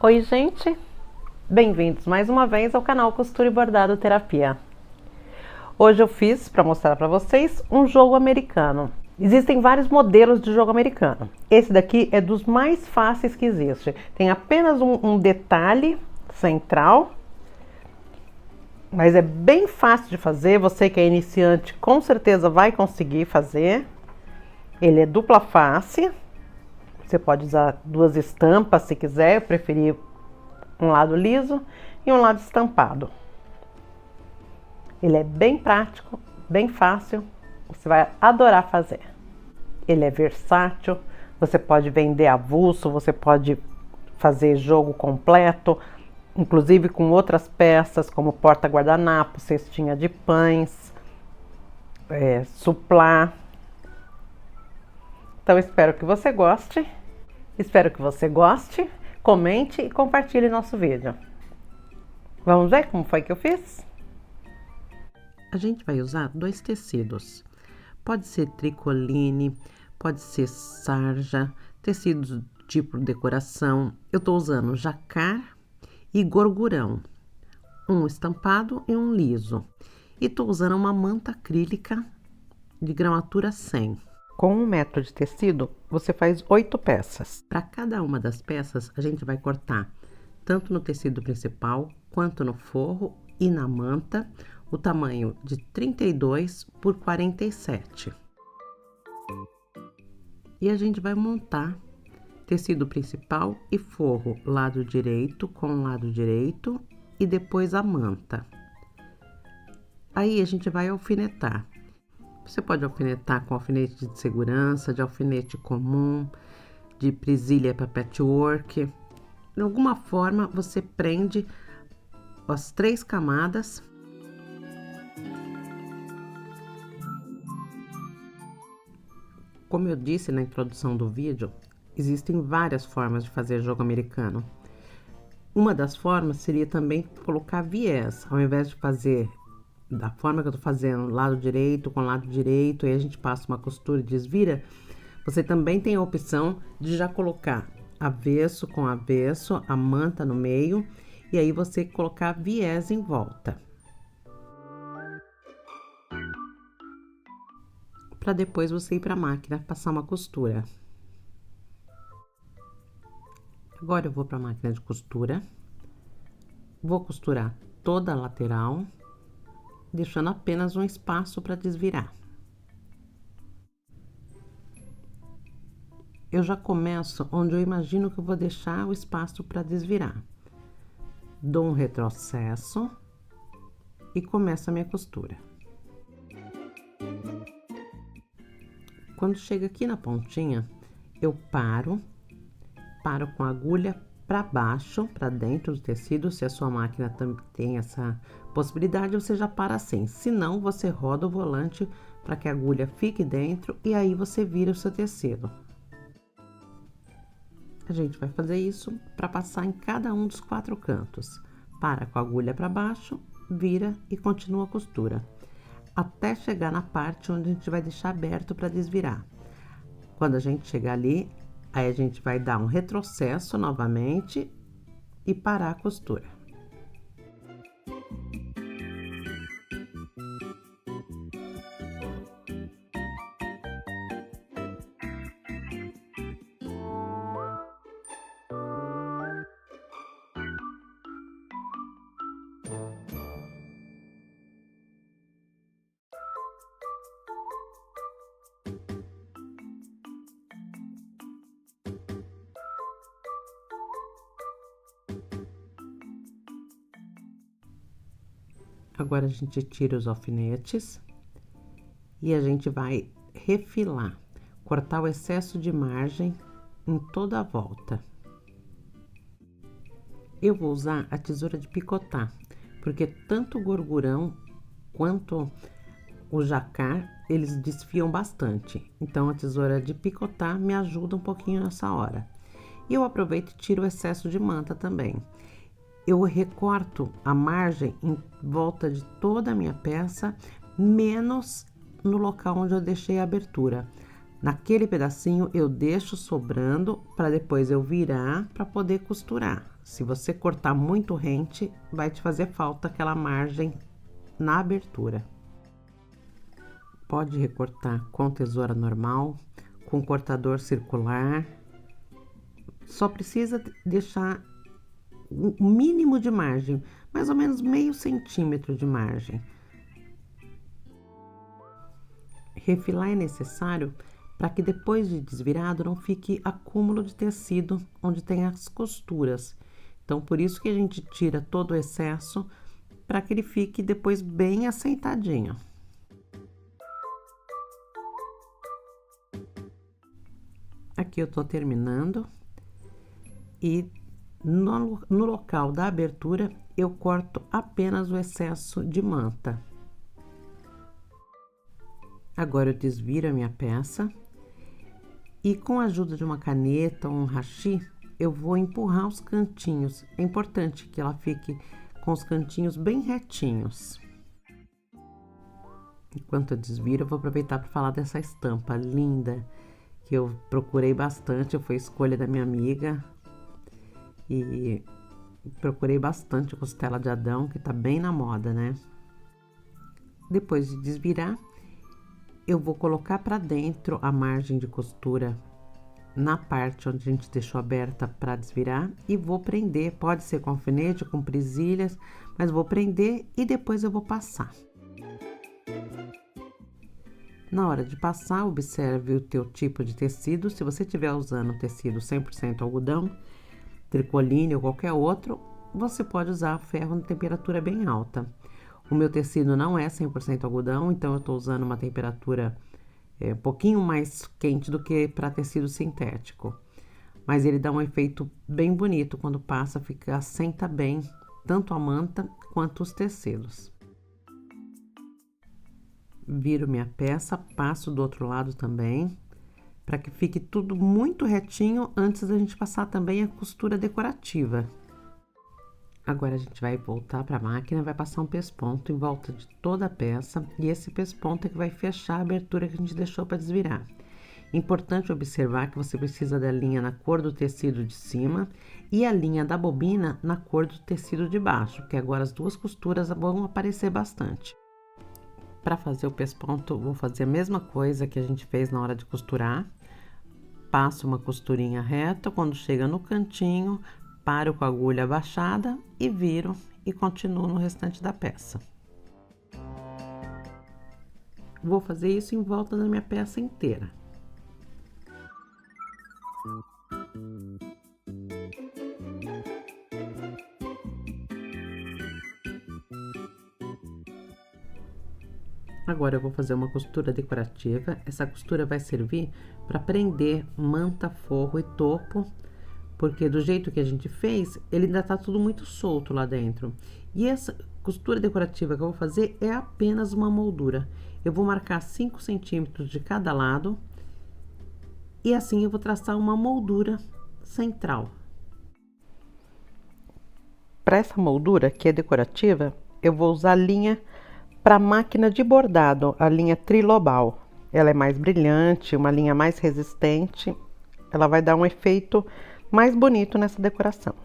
Oi, gente! Bem-vindos mais uma vez ao canal Costura e Bordado Terapia. Hoje eu fiz, para mostrar para vocês, um jogo americano. Existem vários modelos de jogo americano. Esse daqui é dos mais fáceis que existe. Tem apenas um detalhe central, mas é bem fácil de fazer. Você que é iniciante com certeza vai conseguir fazer. Ele é dupla face. Você pode usar duas estampas se quiser, eu preferi um lado liso e um lado estampado. Ele é bem prático, bem fácil, você vai adorar fazer. Ele é versátil, você pode vender avulso, você pode fazer jogo completo, inclusive com outras peças como porta-guardanapo, cestinha de pães, suplá. Então espero que você goste. Comente e compartilhe nosso vídeo. Vamos ver como foi que eu fiz? A gente vai usar dois tecidos. Pode ser tricoline, pode ser sarja, tecidos tipo decoração. Eu tô usando jacar e gorgurão. Um estampado e um liso. E tô usando uma manta acrílica de gramatura 100. Com 1 metro de tecido, você faz 8 peças. Para cada uma das peças, a gente vai cortar tanto no tecido principal, quanto no forro e na manta, o tamanho de 32 por 47. E a gente vai montar tecido principal e forro, lado direito com lado direito e depois a manta. Aí a gente vai alfinetar. Você pode alfinetar com alfinete de segurança, de alfinete comum, de presilha para patchwork. De alguma forma, você prende as 3 camadas. Como eu disse na introdução do vídeo, existem várias formas de fazer jogo americano. Uma das formas seria também colocar viés, ao invés de fazer da forma que eu tô fazendo, lado direito com lado direito, aí a gente passa uma costura e desvira. Você também tem a opção de já colocar avesso com avesso, a manta no meio, e aí você colocar viés em volta. Para depois você ir para a máquina passar uma costura. Agora eu vou para a máquina de costura. Vou costurar toda a lateral, deixando apenas um espaço para desvirar. Eu já começo onde eu imagino que eu vou deixar o espaço para desvirar. Dou um retrocesso e começo a minha costura. Quando chega aqui na pontinha, eu paro com a agulha para baixo, para dentro do tecido. Se a sua máquina também tem essa possibilidade, você já para assim. Se não, você roda o volante para que a agulha fique dentro e aí você vira o seu tecido. A gente vai fazer isso para passar em cada um dos 4 cantos. Para com a agulha para baixo, vira e continua a costura. Até chegar na parte onde a gente vai deixar aberto para desvirar. Quando a gente chegar ali, aí a gente vai dar um retrocesso novamente e parar a costura. Agora a gente tira os alfinetes e a gente vai refilar, cortar o excesso de margem em toda a volta. Eu vou usar a tesoura de picotar, porque tanto o gorgurão quanto o jacar, eles desfiam bastante. Então, a tesoura de picotar me ajuda um pouquinho nessa hora. E eu aproveito e tiro o excesso de manta também. Eu recorto a margem em volta de toda a minha peça, menos no local onde eu deixei a abertura. Naquele pedacinho eu deixo sobrando para depois eu virar para poder costurar. Se você cortar muito rente, vai te fazer falta aquela margem na abertura. Pode recortar com tesoura normal, com cortador circular. Só precisa deixar o mínimo de margem, mais ou menos meio centímetro de margem. Refilar é necessário para que depois de desvirado não fique acúmulo de tecido onde tem as costuras. Então, por isso que a gente tira todo o excesso para que ele fique depois bem assentadinho. Aqui eu tô terminando e no local da abertura eu corto apenas o excesso de manta. Agora eu desviro a minha peça e com a ajuda de uma caneta ou um hashi, eu vou empurrar os cantinhos. É importante que ela fique com os cantinhos bem retinhos. Enquanto eu desviro, eu vou aproveitar para falar dessa estampa linda, que eu procurei bastante, foi escolha da minha amiga. E procurei bastante costela de Adão, que tá bem na moda, né? Depois de desvirar, eu vou colocar para dentro a margem de costura na parte onde a gente deixou aberta para desvirar e vou prender. Pode ser com alfinete, com presilhas, mas vou prender e depois eu vou passar. Na hora de passar, observe o teu tipo de tecido. Se você estiver usando tecido 100% algodão, tricoline ou qualquer outro, você pode usar ferro na temperatura bem alta. O meu tecido não é 100% algodão, então eu estou usando uma temperatura um pouquinho mais quente do que para tecido sintético. Mas ele dá um efeito bem bonito quando passa, assenta bem tanto a manta quanto os tecidos. Viro minha peça, passo do outro lado também, para que fique tudo muito retinho antes da gente passar também a costura decorativa. Agora a gente vai voltar para a máquina, vai passar um pesponto em volta de toda a peça e esse pesponto é que vai fechar a abertura que a gente deixou para desvirar. Importante observar que você precisa da linha na cor do tecido de cima e a linha da bobina na cor do tecido de baixo, que agora as duas costuras vão aparecer bastante. Para fazer o pesponto, vou fazer a mesma coisa que a gente fez na hora de costurar. Passo uma costurinha reta, quando chega no cantinho, paro com a agulha abaixada e viro e continuo no restante da peça. Vou fazer isso em volta da minha peça inteira. Agora eu vou fazer uma costura decorativa. Essa costura vai servir para prender manta, forro e topo, porque do jeito que a gente fez, ele ainda tá tudo muito solto lá dentro. E essa costura decorativa que eu vou fazer é apenas uma moldura. Eu vou marcar 5 centímetros de cada lado e assim eu vou traçar uma moldura central. Para essa moldura que é decorativa, eu vou usar linha para máquina de bordado, a linha Trilobal. Ela é mais brilhante, uma linha mais resistente. Ela vai dar um efeito mais bonito nessa decoração.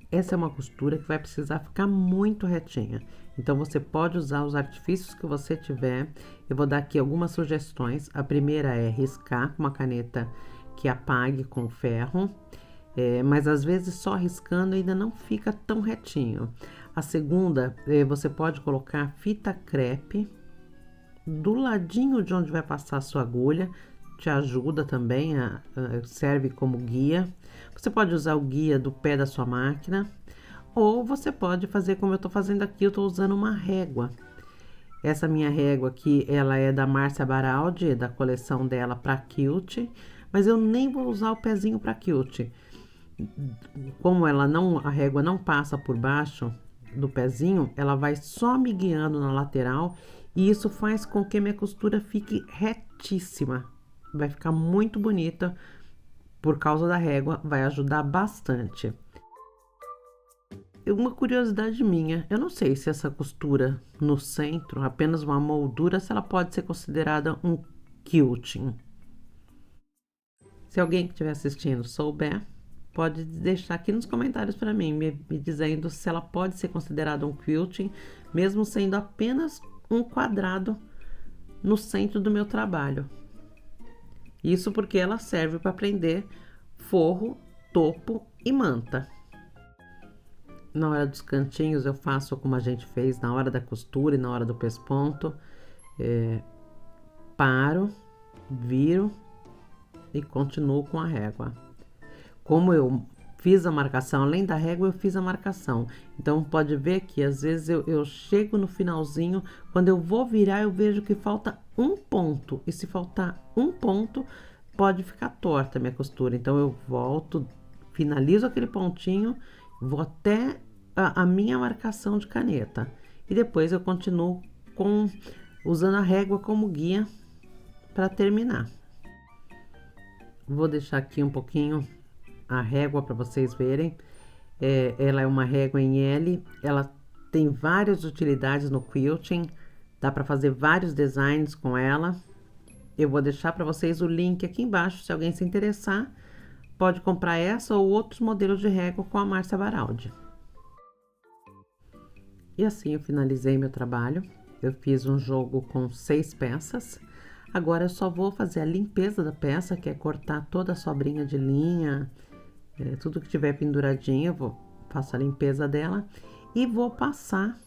Essa é uma costura que vai precisar ficar muito retinha. Então, você pode usar os artifícios que você tiver. Eu vou dar aqui algumas sugestões. A primeira é riscar com uma caneta que apague com ferro. Mas às vezes só riscando ainda não fica tão retinho. A segunda, você pode colocar fita crepe do ladinho de onde vai passar a sua agulha, te ajuda também, serve como guia. Você pode usar o guia do pé da sua máquina, ou você pode fazer como eu tô fazendo aqui, eu tô usando uma régua. Essa minha régua aqui, ela é da Márcia Baraldi, da coleção dela para quilt, mas eu nem vou usar o pezinho para quilt. Como a régua não passa por baixo do pezinho, ela vai só me guiando na lateral e isso faz com que minha costura fique retíssima. Vai ficar muito bonita por causa da régua, vai ajudar bastante. Uma curiosidade minha, eu não sei se essa costura no centro, apenas uma moldura, se ela pode ser considerada um quilting. Se alguém que estiver assistindo souber, pode deixar aqui nos comentários para mim, me dizendo se ela pode ser considerada um quilting, mesmo sendo apenas um quadrado no centro do meu trabalho. Isso porque ela serve para prender forro, topo e manta. Na hora dos cantinhos eu faço como a gente fez na hora da costura e na hora do pesponto. Paro, viro e continuo com a régua. Como eu fiz a marcação, além da régua eu fiz a marcação. Então pode ver que às vezes eu chego no finalzinho, quando eu vou virar eu vejo que falta um ponto. E se faltar um ponto, pode ficar torta a minha costura. Então eu volto, finalizo aquele pontinho, vou até a minha marcação de caneta. E depois eu continuo usando a régua como guia para terminar. Vou deixar aqui um pouquinho a régua para vocês verem. Ela é uma régua em L, ela tem várias utilidades no quilting, dá para fazer vários designs com ela. Eu vou deixar para vocês o link aqui embaixo, se alguém se interessar, pode comprar essa ou outros modelos de régua com a Márcia Baraldi. E assim eu finalizei meu trabalho. Eu fiz um jogo com 6 peças. Agora eu só vou fazer a limpeza da peça, que é cortar toda a sobrinha de linha, tudo que tiver penduradinho, eu faço a limpeza dela e vou passar.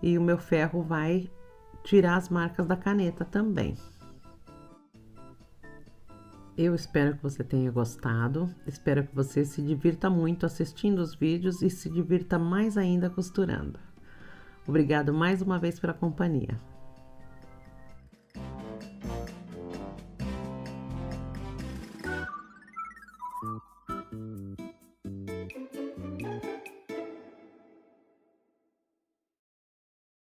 E o meu ferro vai tirar as marcas da caneta também. Eu espero que você tenha gostado, espero que você se divirta muito assistindo os vídeos e se divirta mais ainda costurando. Obrigado mais uma vez pela companhia.